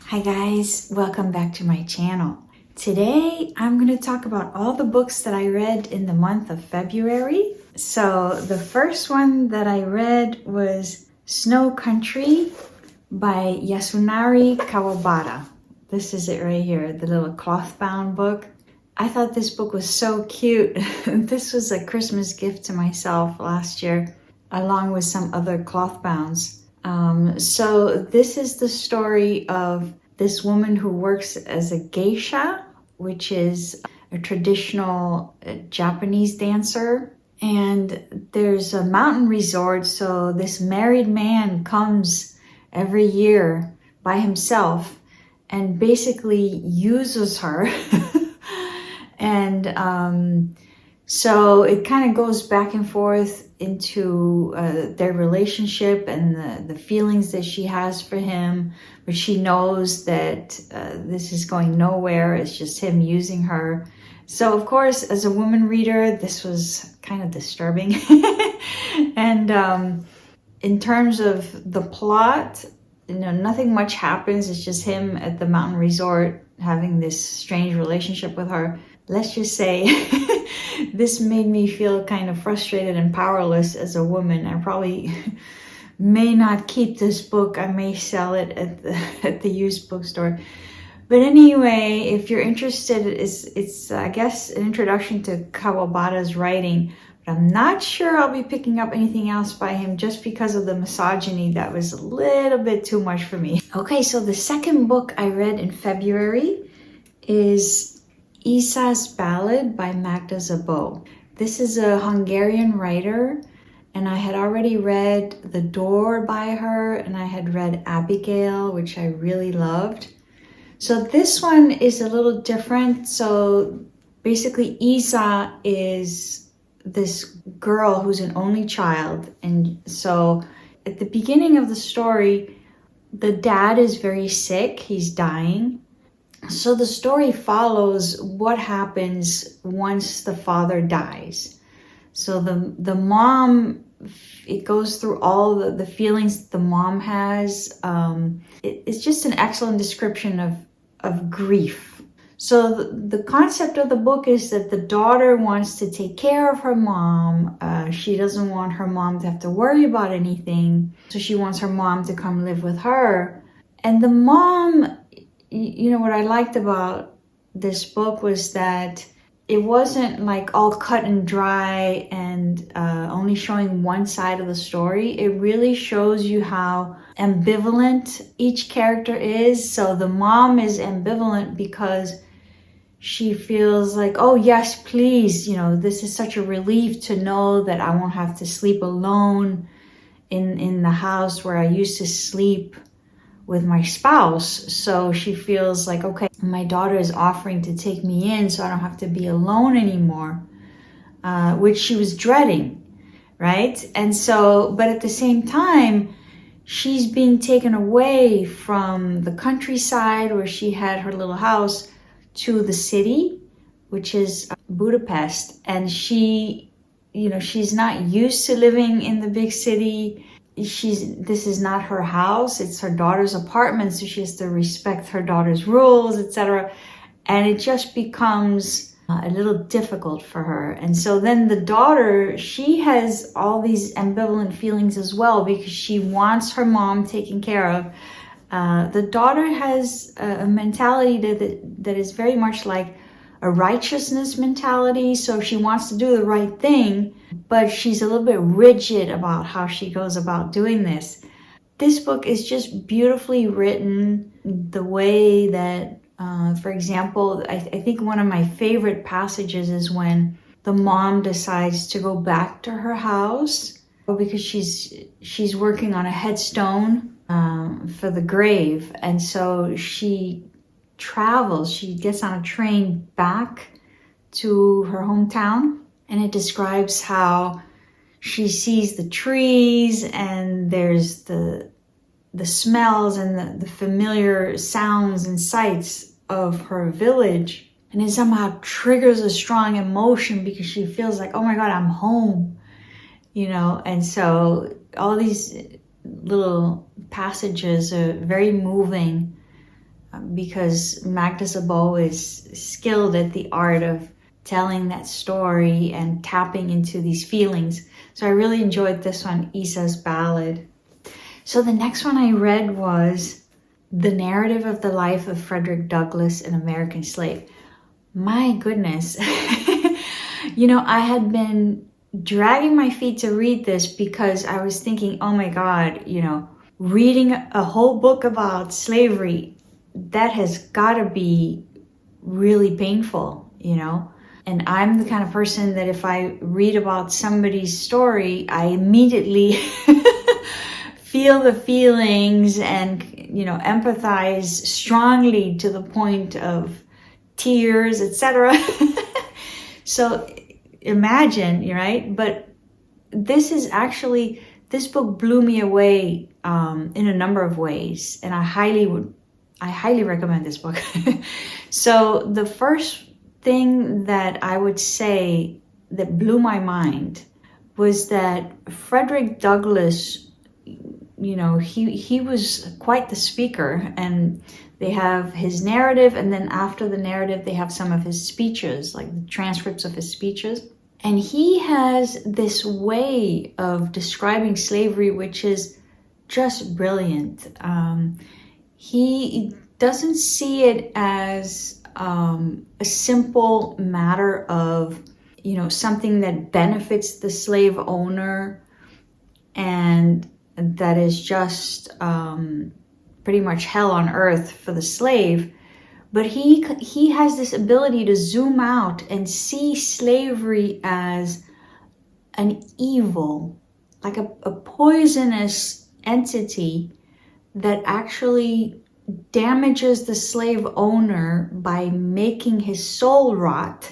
Hi guys, welcome back to my channel. Today I'm going to talk about all the books that I read in the month of February. So the first one that I read was Snow Country by Yasunari Kawabata. This is it right here, the little cloth-bound book. I thought this book was so cute. This was a Christmas gift to myself last year, along with some other cloth bounds. So this is the story of this woman who works as a geisha, which is a traditional Japanese dancer. And there's a mountain resort, so this married man comes every year by himself and basically uses her. And so it kind of goes back and forth into their relationship and the feelings that she has for him, but she knows that this is going nowhere. It's just him using her. So of course, as a woman reader, this was kind of disturbing. And in terms of the plot, nothing much happens. It's just him at the mountain resort having this strange relationship with her. Let's just say this made me feel kind of frustrated and powerless as a woman. I probably may not keep this book. I may sell it at the used bookstore. But anyway, if you're interested, it's I guess an introduction to Kawabata's writing. But I'm not sure I'll be picking up anything else by him just because of the misogyny. That was a little bit too much for me. Okay, so the second book I read in February is Isa's Ballad by Magda Szabo. This is a Hungarian writer, and I had already read The Door by her, and I had read Abigail, which I really loved. So this one is a little different. So basically Isa is this girl who's an only child, and so at the beginning of the story, the dad is very sick, he's dying. So the story follows what happens once the father dies. So the mom, it goes through all the feelings the mom has. It's just an excellent description of grief. So the concept of the book is that the daughter wants to take care of her mom. She doesn't want her mom to have to worry about anything. So she wants her mom to come live with her. And the mom, what I liked about this book was that it wasn't like all cut and dry and only showing one side of the story. It really shows you how ambivalent each character is. So the mom is ambivalent because she feels like, oh yes, please, this is such a relief to know that I won't have to sleep alone in the house where I used to sleep with my spouse. So she feels like, okay, my daughter is offering to take me in so I don't have to be alone anymore, which she was dreading, right? And so, but at the same time, she's being taken away from the countryside where she had her little house to the city, which is Budapest. And she's not used to living in the big city. This is not her house, it's her daughter's apartment, so she has to respect her daughter's rules, etc. And it just becomes a little difficult for her. And so then the daughter, she has all these ambivalent feelings as well because she wants her mom taken care of. The daughter has a mentality that is very much like a righteousness mentality. So she wants to do the right thing, but she's a little bit rigid about how she goes about doing this. This book is just beautifully written. The way that, for example, I think one of my favorite passages is when the mom decides to go back to her house because she's working on a headstone for the grave. And so she gets on a train back to her hometown, and it describes how she sees the trees and there's the smells and the familiar sounds and sights of her village. And it somehow triggers a strong emotion because she feels like, oh my God, I'm home, And so all these little passages are very moving. because Magda Szabo is skilled at the art of telling that story and tapping into these feelings. So I really enjoyed this one, Isa's Ballad. So the next one I read was The Narrative of the Life of Frederick Douglass, an American Slave. My goodness. I had been dragging my feet to read this because I was thinking, oh my God, reading a whole book about slavery, that has got to be really painful, And I'm the kind of person that if I read about somebody's story, I immediately feel the feelings and, empathize strongly to the point of tears, etc. So imagine, right? But this book blew me away in a number of ways, and I highly recommend this book. So the first thing that I would say that blew my mind was that Frederick Douglass, he was quite the speaker, and they have his narrative, and then after the narrative, they have some of his speeches, like the transcripts of his speeches. And he has this way of describing slavery, which is just brilliant. He doesn't see it as a simple matter of, something that benefits the slave owner and that is just pretty much hell on earth for the slave. But he has this ability to zoom out and see slavery as an evil, like a poisonous entity that actually damages the slave owner by making his soul rot,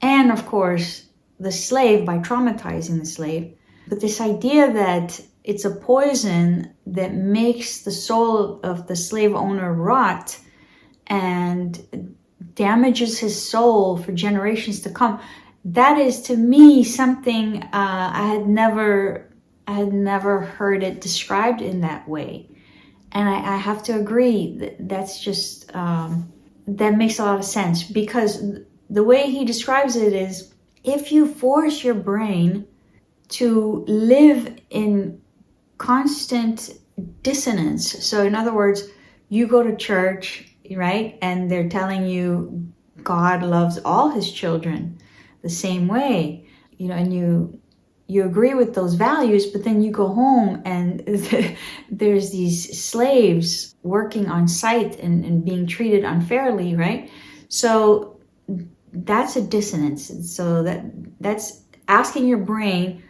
and of course the slave by traumatizing the slave. But this idea that it's a poison that makes the soul of the slave owner rot and damages his soul for generations to come, that is to me something I had never heard it described in that way. And I have to agree that's just that makes a lot of sense, because the way he describes it is, if you force your brain to live in constant dissonance, so in other words, you go to church, right, and they're telling you God loves all his children the same way, and you agree with those values, but then you go home and there's these slaves working on site and being treated unfairly, right? So that's a dissonance. So that's asking your brain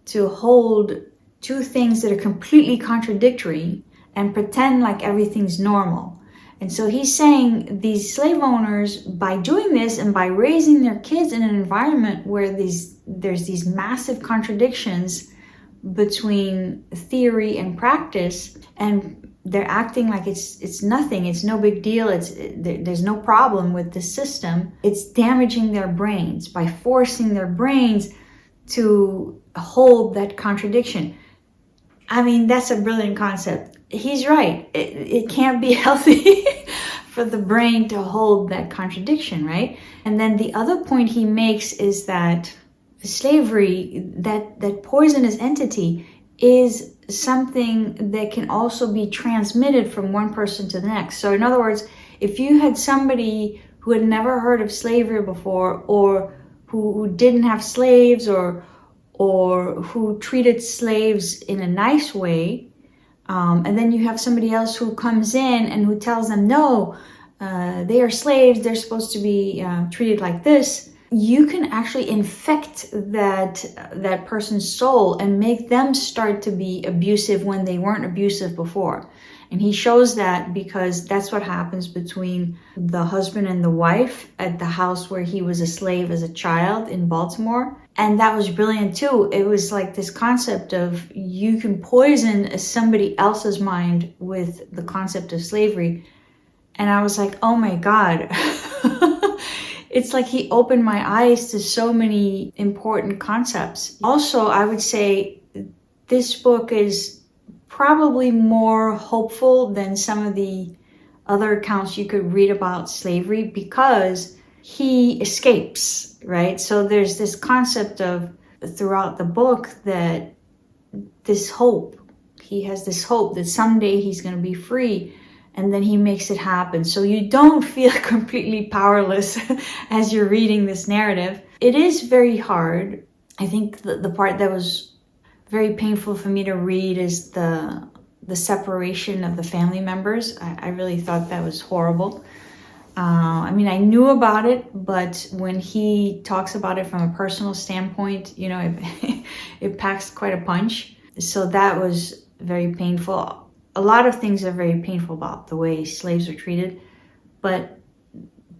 to hold two things that are completely contradictory and pretend like everything's normal. And so he's saying these slave owners, by doing this and by raising their kids in an environment where there's these massive contradictions between theory and practice, and they're acting like it's nothing, it's no big deal, there's no problem with the system. It's damaging their brains by forcing their brains to hold that contradiction. I mean, that's a brilliant concept. He's right. It can't be healthy for the brain to hold that contradiction, right? And then the other point he makes is that slavery, that poisonous entity, is something that can also be transmitted from one person to the next. So in other words, if you had somebody who had never heard of slavery before, or who didn't have slaves, or who treated slaves in a nice way, and then you have somebody else who comes in and who tells them, no, they are slaves, they're supposed to be treated like this, you can actually infect that person's soul and make them start to be abusive when they weren't abusive before. And he shows that because that's what happens between the husband and the wife at the house where he was a slave as a child in Baltimore. And that was brilliant too. It was like this concept of you can poison somebody else's mind with the concept of slavery. And I was like, oh my God. It's like he opened my eyes to so many important concepts. Also, I would say this book is probably more hopeful than some of the other accounts you could read about slavery, because he escapes, right? So there's this concept of, throughout the book, that this hope, he has this hope that someday he's going to be free, and then he makes it happen. So you don't feel completely powerless as you're reading this narrative. It is very hard. I think the part that was very painful for me to read is the separation of the family members. I really thought that was horrible. I mean, I knew about it, but when he talks about it from a personal standpoint, you know, it packs quite a punch. So that was very painful. A lot of things are very painful about the way slaves are treated, but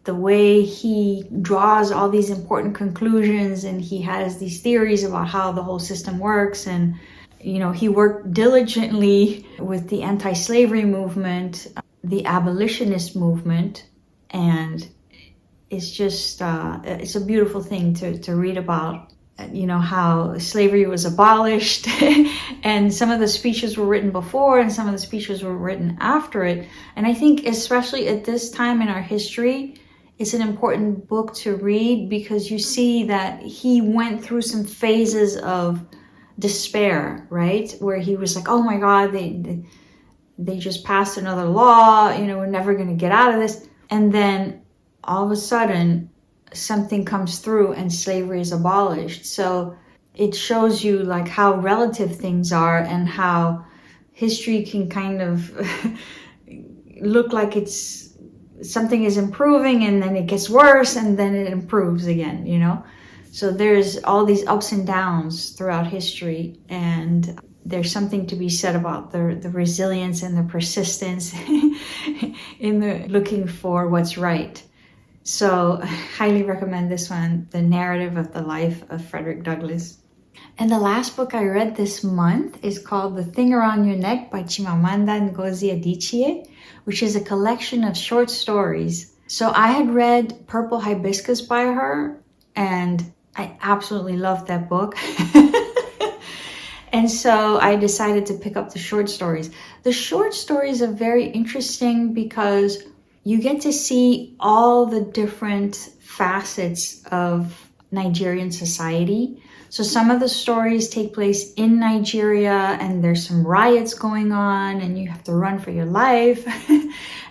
the way he draws all these important conclusions, and he has these theories about how the whole system works, and you know, he worked diligently with the anti-slavery movement, the abolitionist movement, and it's just it's a beautiful thing to read about, you know, how slavery was abolished. And some of the speeches were written before and some of the speeches were written after it. And I think especially at this time in our history, it's an important book to read, because you see that he went through some phases of despair, right? Where he was like, oh my God, they just passed another law, you know, we're never going to get out of this. And then all of a sudden something comes through and slavery is abolished. So it shows you like how relative things are, and how history can kind of look like it's something is improving, and then it gets worse, and then it improves again, you know? So there's all these ups and downs throughout history, and there's something to be said about the resilience and the persistence in the looking for what's right. So I highly recommend this one, The Narrative of the Life of Frederick Douglass. And the last book I read this month is called The Thing Around Your Neck by Chimamanda Ngozi Adichie, which is a collection of short stories. So I had read Purple Hibiscus by her, and I absolutely loved that book. And so I decided to pick up the short stories. The short stories are very interesting because you get to see all the different facets of Nigerian society. So some of the stories take place in Nigeria, and there's some riots going on and you have to run for your life.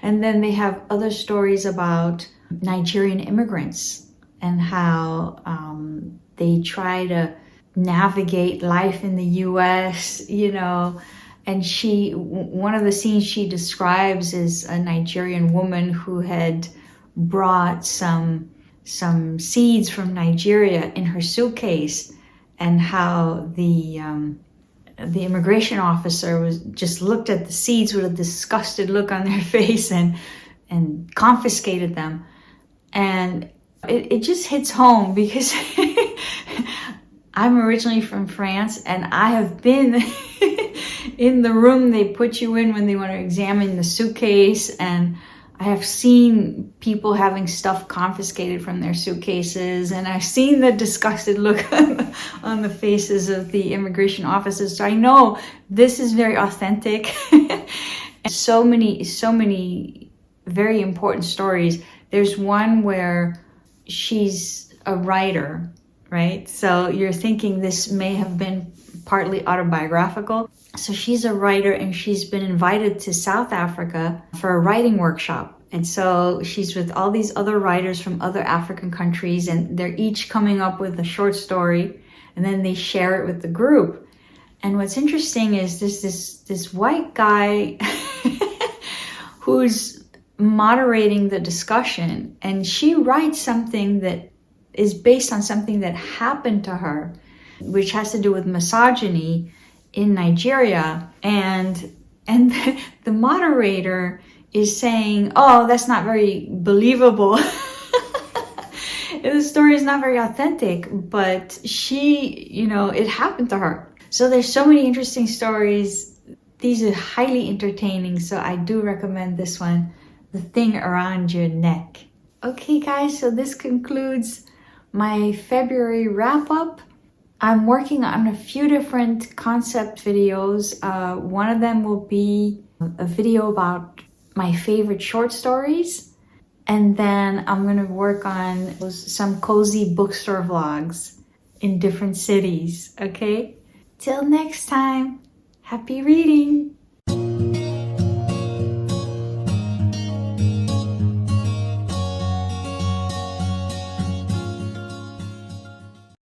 And then they have other stories about Nigerian immigrants and how they try to navigate life in the US, you know. And one of the scenes she describes is a Nigerian woman who had brought some seeds from Nigeria in her suitcase, and how the immigration officer was just looked at the seeds with a disgusted look on their face and confiscated them. And it just hits home because I'm originally from France, and I have been in the room they put you in when they want to examine the suitcase, and I have seen people having stuff confiscated from their suitcases, and I've seen the disgusted look on the faces of the immigration officers. So I know this is very authentic. And so many very important stories. There's one where she's a writer, right? So you're thinking this may have been partly autobiographical. So she's a writer, and she's been invited to South Africa for a writing workshop. And so she's with all these other writers from other African countries, and they're each coming up with a short story, and then they share it with the group. And what's interesting is this white guy who's moderating the discussion, and she writes something that is based on something that happened to her, which has to do with misogyny in Nigeria. And the moderator is saying, oh, that's not very believable. The story is not very authentic, but she, you know, it happened to her. So there's so many interesting stories. These are highly entertaining, so I do recommend this one, The Thing Around Your Neck. Okay guys, so this concludes my February wrap-up. I'm working on a few different concept videos. One of them will be a video about my favorite short stories. And then I'm gonna work on some cozy bookstore vlogs in different cities, okay? Till next time, happy reading!